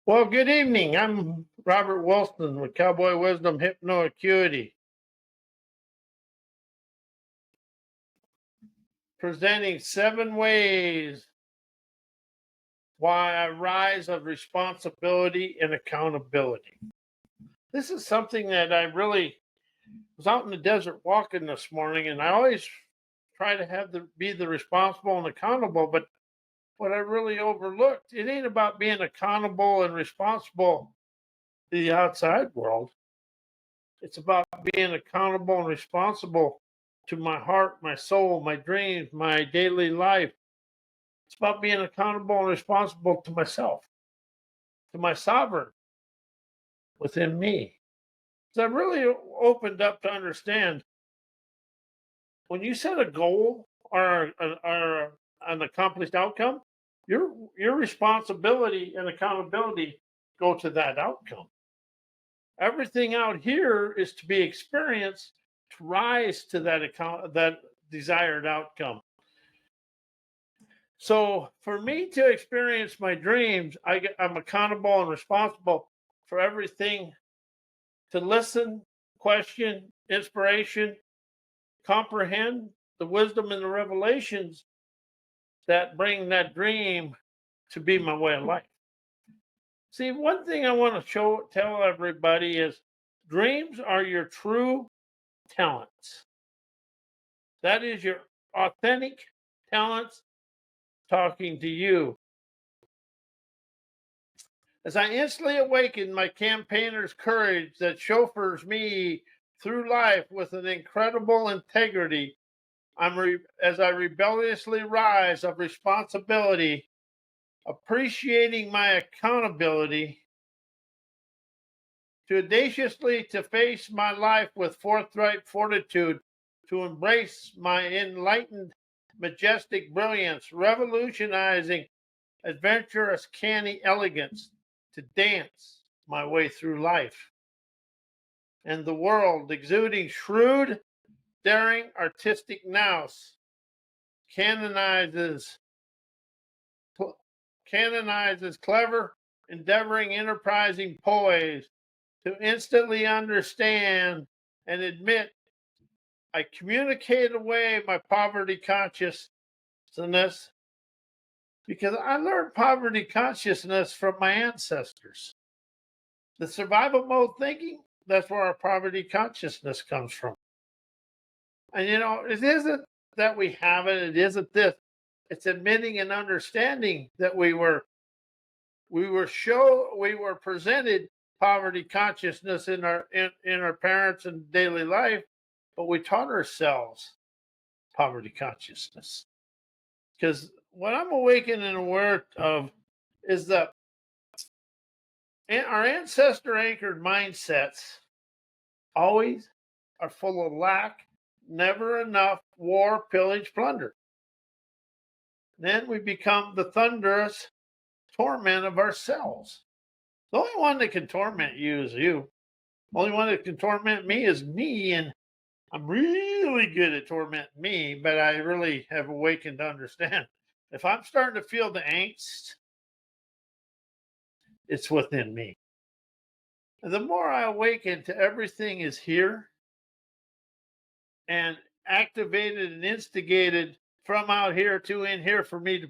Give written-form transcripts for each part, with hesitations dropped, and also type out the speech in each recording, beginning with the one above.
Well, good evening. I'm Robert Wilson with Cowboy Wisdom Hypnoacuity, presenting 7 ways why I rise of responsibility and accountability. This is something that I really was out in the desert walking this morning, and I always try to be the responsible and accountable. But what I really overlooked, it ain't about being accountable and responsible to the outside world. It's about being accountable and responsible to my heart, my soul, my dreams, my daily life. It's about being accountable and responsible to myself, to my sovereign within me. So I really opened up to understand when you set a goal or an accomplished outcome, your responsibility and accountability go to that outcome. Everything out here is to be experienced to rise to that desired outcome. So for me to experience my dreams, I'm accountable and responsible for everything, to listen, question, inspiration, comprehend the wisdom and the revelations that bring that dream to be my way of life. See, one thing I want to tell everybody is dreams are your true talents. That is your authentic talents talking to you. As I instantly awaken my campaigner's courage that chauffeurs me through life with an incredible integrity, as I rebelliously rise of responsibility, appreciating my accountability, to audaciously to face my life with forthright fortitude, to embrace my enlightened, majestic brilliance, revolutionizing adventurous, canny elegance, to dance my way through life and the world, exuding shrewd, daring, artistic nous, canonizes clever, endeavoring, enterprising poise, to instantly understand and admit I communicate away my poverty consciousness because I learned poverty consciousness from my ancestors. The survival mode thinking, that's where our poverty consciousness comes from. And it isn't that we have it, it isn't this. It's admitting and understanding that we were presented poverty consciousness in our parents and daily life, but we taught ourselves poverty consciousness. Because what I'm awakened and aware of is that our ancestor anchored mindsets always are full of lack, never enough, war, pillage, plunder. Then we become the thunderous torment of ourselves. The only one that can torment you is you. The only one that can torment me is me. And I'm really good at tormenting me, but I really have awakened to understand. If I'm starting to feel the angst, it's within me. And the more I awaken to everything is here and activated and instigated from out here to in here for me to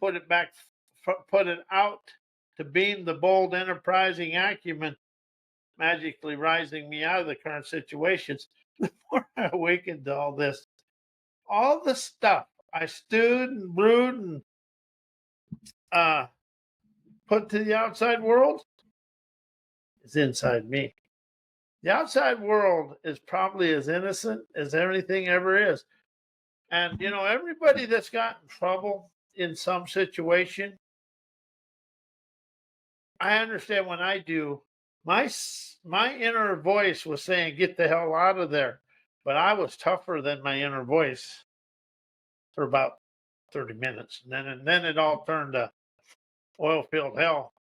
put it out to beam the bold, enterprising acumen, magically rising me out of the current situations. The more I awakened to all this, all the stuff I stewed and brewed and put to the outside world is inside me. The outside world is probably as innocent as anything ever is. And, everybody that's got in trouble in some situation, I understand when I do, my inner voice was saying, get the hell out of there. But I was tougher than my inner voice for about 30 minutes. And then it all turned to oil field hell.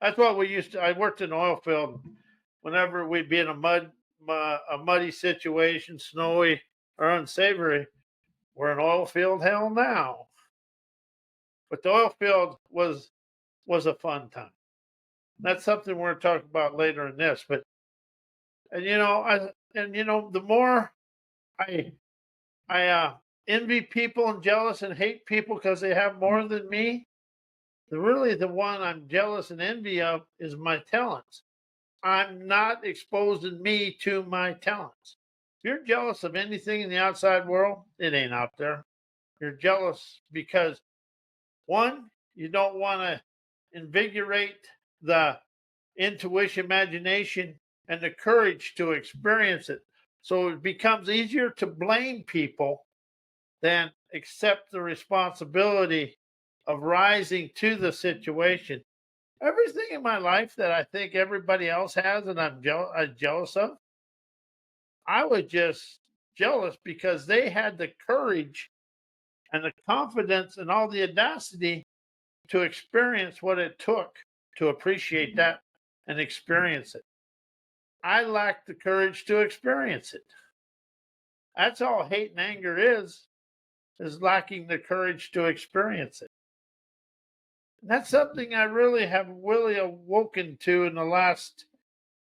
That's what I worked in oil field. Whenever we'd be in a muddy situation, snowy or unsavory, we're in oil field hell now. But the oil field was a fun time. That's something we're going to talk about later in this. But and the more I I envy people and jealous and hate people because they have more than me, the one I'm jealous and envy of is my talents. I'm not exposing me to my talents. If you're jealous of anything in the outside world, it ain't out there. You're jealous because one, you don't want to invigorate the intuition, imagination, and the courage to experience it. So it becomes easier to blame people than accept the responsibility of rising to the situation. Everything in my life that I think everybody else has and I'm jealous of, I was just jealous because they had the courage and the confidence and all the audacity to experience what it took to appreciate that and experience it. I lacked the courage to experience it. That's all hate and anger is lacking the courage to experience it. And that's something I really have really awoken to in the last,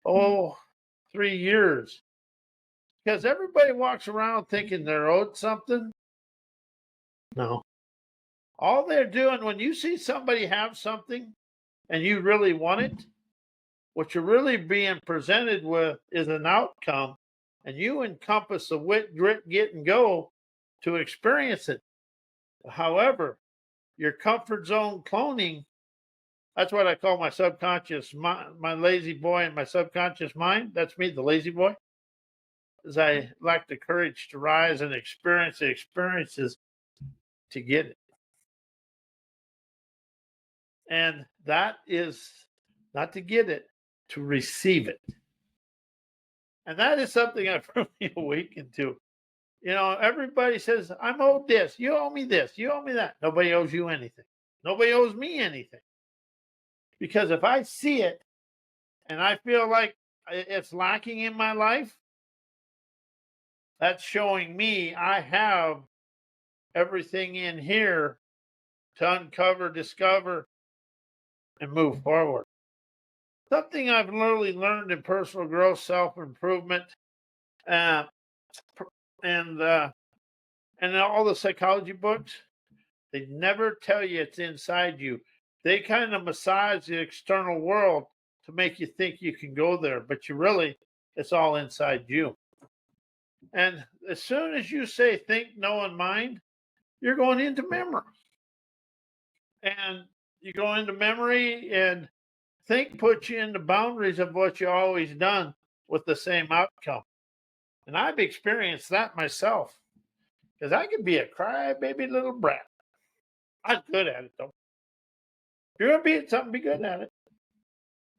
3 years. Because everybody walks around thinking they're owed something. No. All they're doing when you see somebody have something and you really want it, what you're really being presented with is an outcome, and you encompass the wit, grit, get, and go to experience it. However, your comfort zone cloning, that's what I call my subconscious mind, my lazy boy and my subconscious mind. That's me, the lazy boy, is I lack the courage to rise and experience the experiences to get it. And that is not to get it, to receive it. And that is something I've really awakened to. Everybody says, I'm owed this. You owe me this. You owe me that. Nobody owes you anything. Nobody owes me anything. Because if I see it and I feel like it's lacking in my life, that's showing me I have everything in here to uncover, discover, and move forward. Something I've literally learned in personal growth, self improvement, uh, and all the psychology books. They never tell you it's inside you. They kind of massage the external world to make you think you can go there, but it's all inside you. And as soon as you say think, know, and mind, you're going into memory. And you go into memory, and think puts you in the boundaries of what you always done with the same outcome. And I've experienced that myself because I can be a crybaby little brat. I'm good at it, though. If you're going to be at something, be good at it.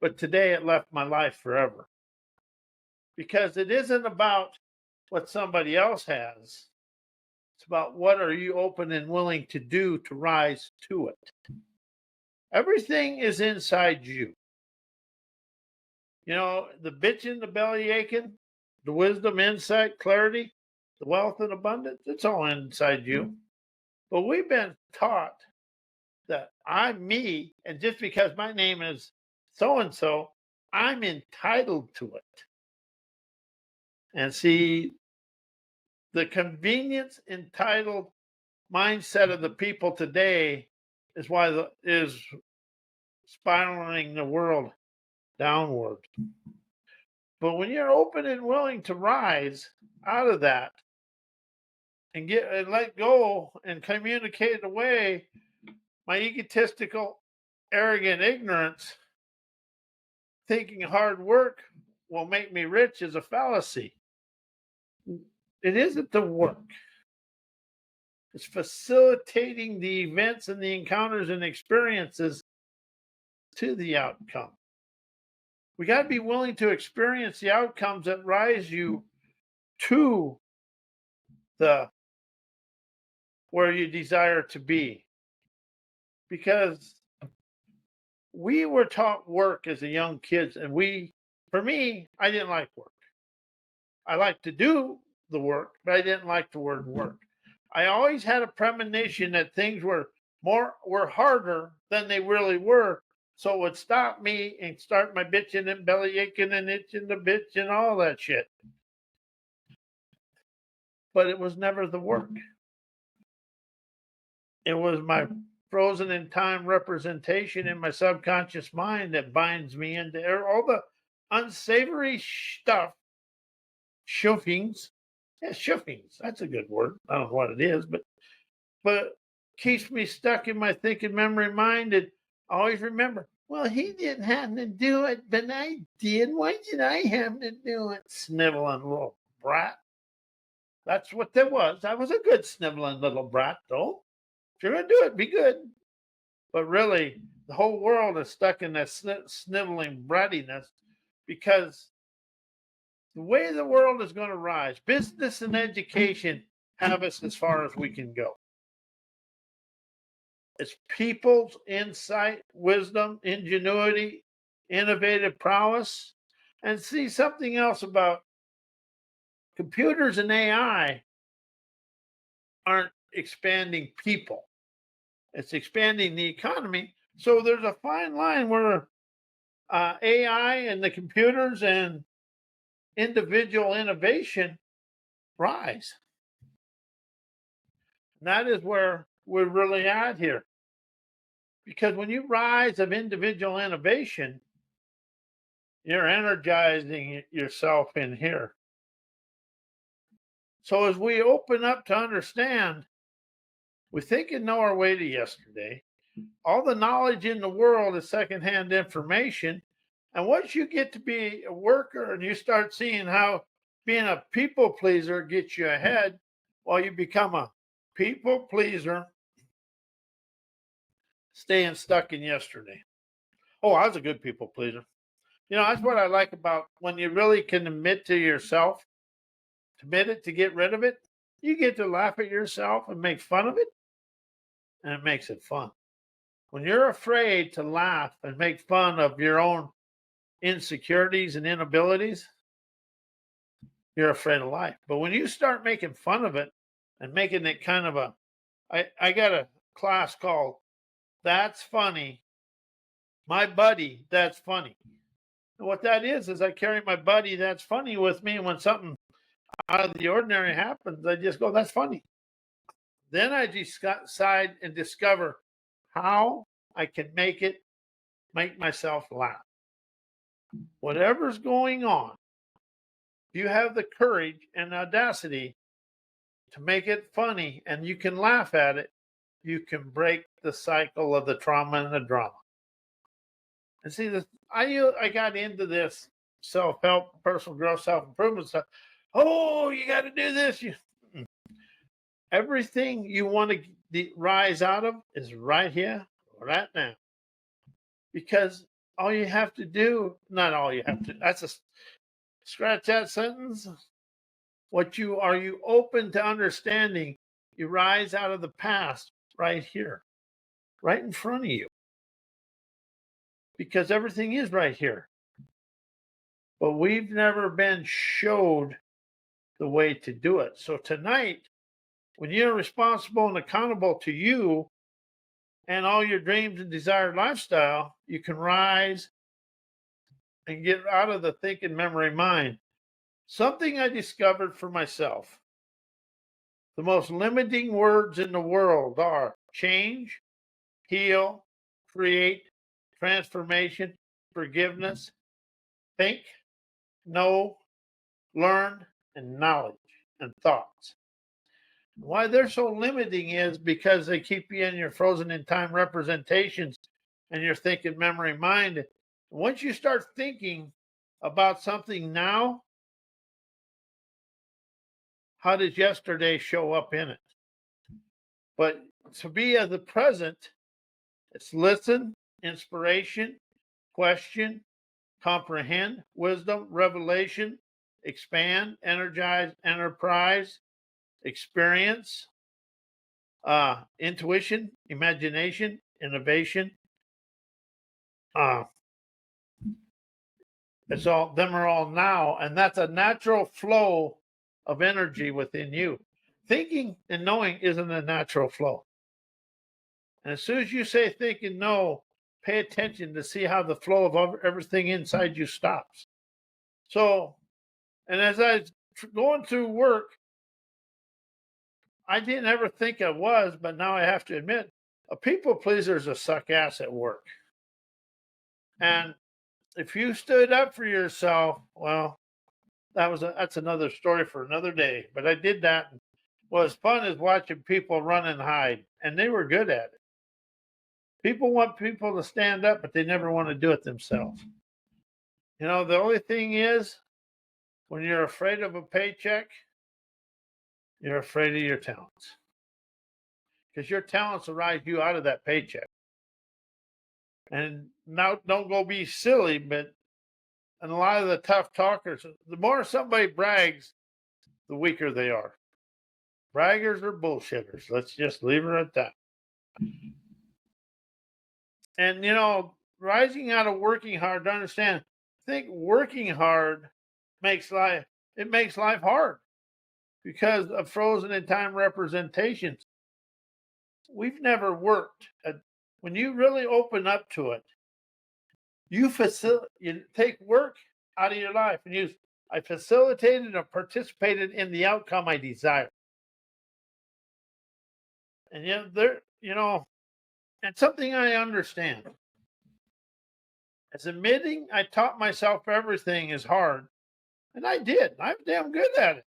But today it left my life forever because it isn't about what somebody else has. It's about what are you open and willing to do to rise to it. Everything is inside you. The bitching, the belly aching, the wisdom, insight, clarity, the wealth and abundance, it's all inside you. But we've been taught that I'm me, and just because my name is so and so, I'm entitled to it. And see, the convenience entitled mindset of the people today is spiraling the world downward. But when you're open and willing to rise out of that and let go and communicate away my egotistical, arrogant ignorance, thinking hard work will make me rich is a fallacy. It isn't the work. It's facilitating the events and the encounters and experiences to the outcome. We got to be willing to experience the outcomes that rise you to where you desire to be. Because we were taught work as a young kids, and for me, I didn't like work. I liked to do the work, but I didn't like the word work. I always had a premonition that things were harder than they really were. So it would stop me and start my bitching and belly aching and itching the bitch and all that shit. But it was never the work. It was my frozen in time representation in my subconscious mind that binds me into all the unsavory stuff. Shuffings. Yeah, shuffings. That's a good word. I don't know what it is, but keeps me stuck in my thinking memory mind and always remember, well, he didn't have to do it, but I did. Why did I have to do it? Sniveling little brat. That's what there was. I was a good sniveling little brat, though. If you're going to do it, be good. But really, the whole world is stuck in that sniveling brattiness because the way the world is going to rise, business and education have us as far as we can go. It's people's insight, wisdom, ingenuity, innovative prowess. And see, something else about computers and AI aren't expanding people. It's expanding the economy. So there's a fine line where AI and the computers and individual innovation rise. And that is where we're really at here. Because when you rise of individual innovation, you're energizing yourself in here. So as we open up to understand, we think and know our way to yesterday. All the knowledge in the world is secondhand information. And once you get to be a worker and you start seeing how being a people pleaser gets you ahead, while you become a people pleaser, staying stuck in yesterday. Oh, I was a good people pleaser. You know, that's what I like about when you really can admit to yourself, admit it to get rid of it. You get to laugh at yourself and make fun of it, and it makes it fun. When you're afraid to laugh and make fun of your own insecurities and inabilities, you're afraid of life. But when you start making fun of it and making it kind of I got a class called That's Funny. My buddy, that's funny. And what that is I carry my buddy, that's funny with me. And when something out of the ordinary happens, I just go, that's funny. Then I decide and discover how I can make myself laugh. Whatever's going on, you have the courage and audacity to make it funny and you can laugh at it, you can break the cycle of the trauma and the drama. And see, I got into this self-help, personal growth, self-improvement stuff. Oh, you got to do this. Everything you want to rise out of is right here, right now. Because all you have to do, not all you have to, that's a scratch that sentence. Are you open to understanding? You rise out of the past right here, right in front of you. Because everything is right here. But we've never been showed the way to do it. So tonight, when you're responsible and accountable to you and all your dreams and desired lifestyle, you can rise and get out of the thinking memory mind. Something I discovered for myself. The most limiting words in the world are change, heal, create, transformation, forgiveness, think, know, learn, and knowledge and thoughts. Why they're so limiting is because they keep you in your frozen in time representations and your thinking memory mind. Once you start thinking about something now, how does yesterday show up in it? But to be at the present, it's listen, inspiration, question, comprehend, wisdom, revelation, expand, energize, enterprise, experience, intuition, imagination, innovation. Them are all now, and that's a natural flow of energy within you. Thinking and knowing isn't a natural flow. And as soon as you say think and know, pay attention to see how the flow of everything inside you stops. So, and as I was going through work, I didn't ever think I was, but now I have to admit, a people pleaser is a suck ass at work. And if you stood up for yourself, well, that's another story for another day. But I did that. What was fun is watching people run and hide, and they were good at it. People want people to stand up, but they never want to do it themselves. You know, the only thing is, when you're afraid of a paycheck, you're afraid of your talents. Because your talents will rise you out of that paycheck. And now, don't go be silly, but and a lot of the tough talkers, the more somebody brags, the weaker they are. Braggers are bullshitters. Let's just leave it at that. And, you know, rising out of working hard, to understand, I think working hard makes life hard because of frozen in time representations. We've never worked. When you really open up to it, you take work out of your life and I facilitated or participated in the outcome I desire. And it's something I understand. As admitting I taught myself everything is hard, and I did. I'm damn good at it,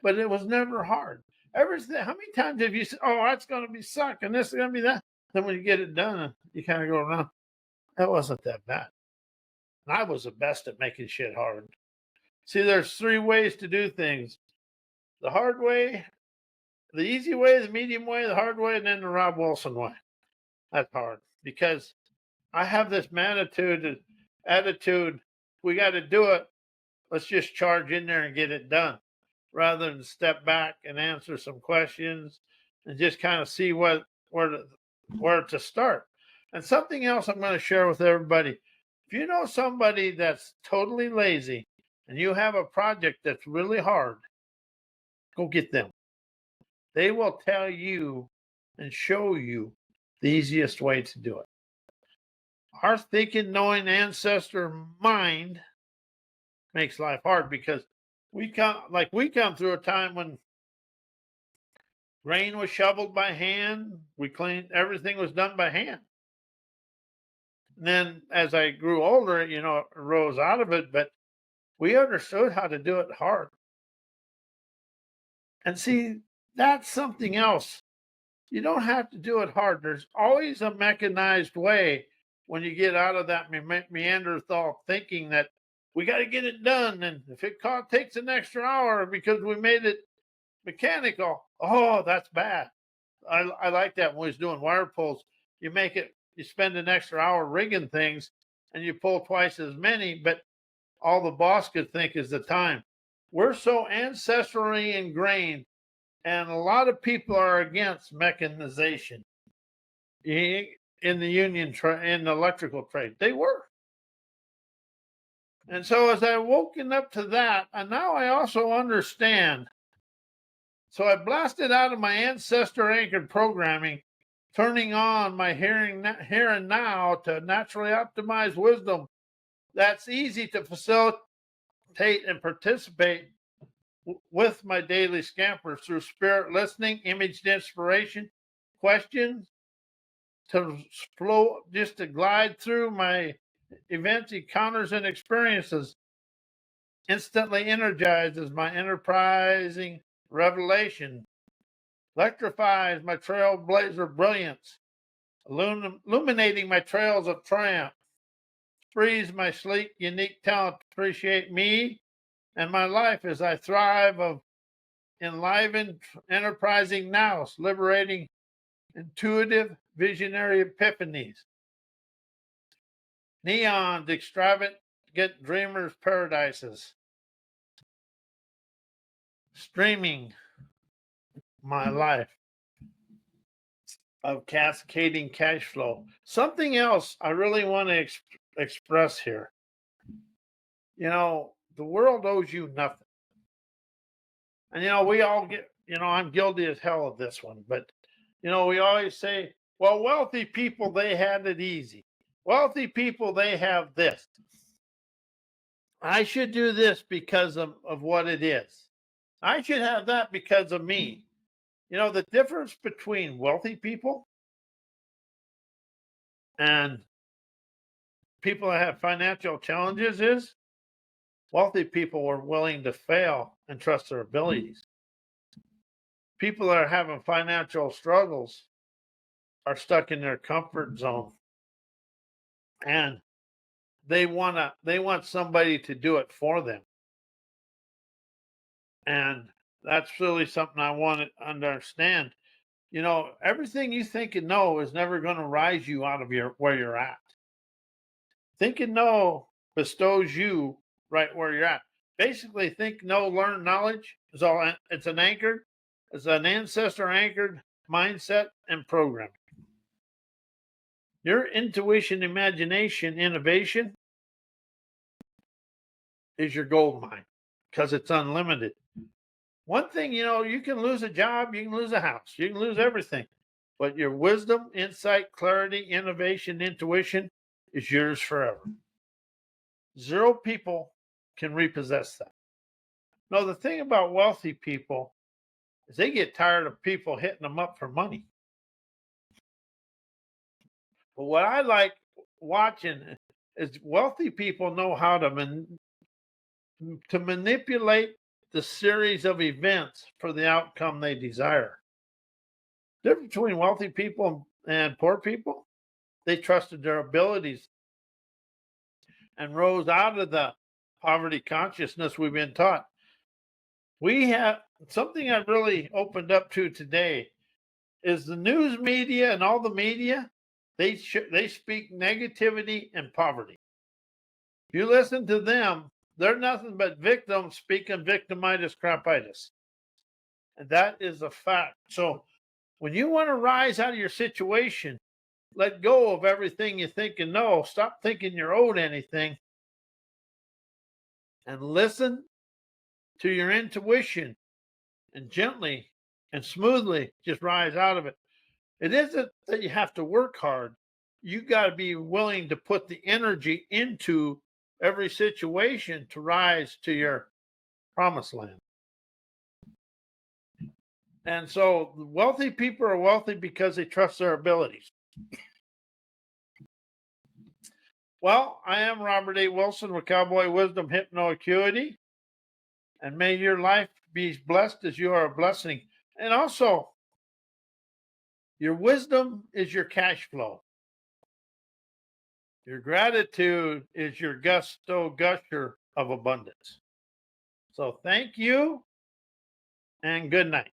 but it was never hard. Everything. How many times have you said, "Oh, that's going to be suck," and this is going to be that? Then when you get it done, you kind of go around. That wasn't that bad. And I was the best at making shit hard. See, there's 3 ways to do things: the hard way, the easy way, the medium way, the hard way, and then the Rob Wilson way. That's hard because I have this attitude. We got to do it. Let's just charge in there and get it done, rather than step back and answer some questions and just kind of see where to start. And something else I'm going to share with everybody: if you know somebody that's totally lazy and you have a project that's really hard, go get them. They will tell you and show you the easiest way to do it. Our thinking, knowing ancestor mind makes life hard because we come through a time when grain was shoveled by hand. Everything was done by hand. And then as I grew older, it rose out of it, but we understood how to do it hard. And see, that's something else. You don't have to do it hard. There's always a mechanized way when you get out of that Neanderthal thinking that we got to get it done. And if it takes an extra hour because we made it mechanical, oh, that's bad. I like that when we was doing wire pulls. You spend an extra hour rigging things and you pull twice as many, but all the boss could think is the time. We're so ancestrally ingrained, and a lot of people are against mechanization in the in the electrical trade. They were. And so as I woken up to that, and now I also understand. So I blasted out of my ancestor anchored programming, turning on my here and now to naturally optimized wisdom. That's easy to facilitate and participate with my daily scampers through spirit listening, imaged inspiration, questions, to flow, just to glide through my events, encounters, and experiences. Instantly energizes my enterprising revelation, electrifies my trailblazer brilliance, illuminating my trails of triumph, frees my sleek, unique talent to appreciate me and my life as I thrive of enlivened, enterprising nows, liberating, intuitive, visionary epiphanies. Neons, extravagant dreamers' paradises. Streaming my life of cascading cash flow. Something else I really want to express here. The world owes you nothing. And, we all get, I'm guilty as hell of this one, but, we always say, well, wealthy people, they had it easy. Wealthy people, they have this. I should do this because of what it is. I should have that because of me. You know, the difference between wealthy people and people that have financial challenges is wealthy people are willing to fail and trust their abilities. People that are having financial struggles are stuck in their comfort zone, and they want somebody to do it for them. And that's really something I want to understand. You know, everything you think and know is never going to rise you out of where you're at. Think and know bestows you right where you're at. Basically, think, know, learn, knowledge is all. It's an anchored, it's an ancestor anchored mindset and programming. Your intuition, imagination, innovation is your gold mine because it's unlimited. One thing, you know, you can lose a job, you can lose a house, you can lose everything, but your wisdom, insight, clarity, innovation, intuition is yours forever. 0 people can repossess that. No, the thing about wealthy people is they get tired of people hitting them up for money. But what I like watching is wealthy people know how to manipulate the series of events for the outcome they desire. The difference between wealthy people and poor people, they trusted their abilities and rose out of the poverty consciousness we've been taught. We have something I've really opened up to today is the news media and all the media, they speak negativity and poverty. If you listen to them, they're nothing but victims speaking victimitis crapitis. And that is a fact. So when you want to rise out of your situation, let go of everything you think and know. Stop thinking you're owed anything and listen to your intuition and gently and smoothly just rise out of it. It isn't that you have to work hard. You got to be willing to put the energy into every situation to rise to your promised land. And so wealthy people are wealthy because they trust their abilities. Well, I am Robert A. Wilson with Cowboy Wisdom Hypno Acuity. And may your life be blessed as you are a blessing. And also, your wisdom is your cash flow. Your gratitude is your gusher of abundance. So thank you and good night.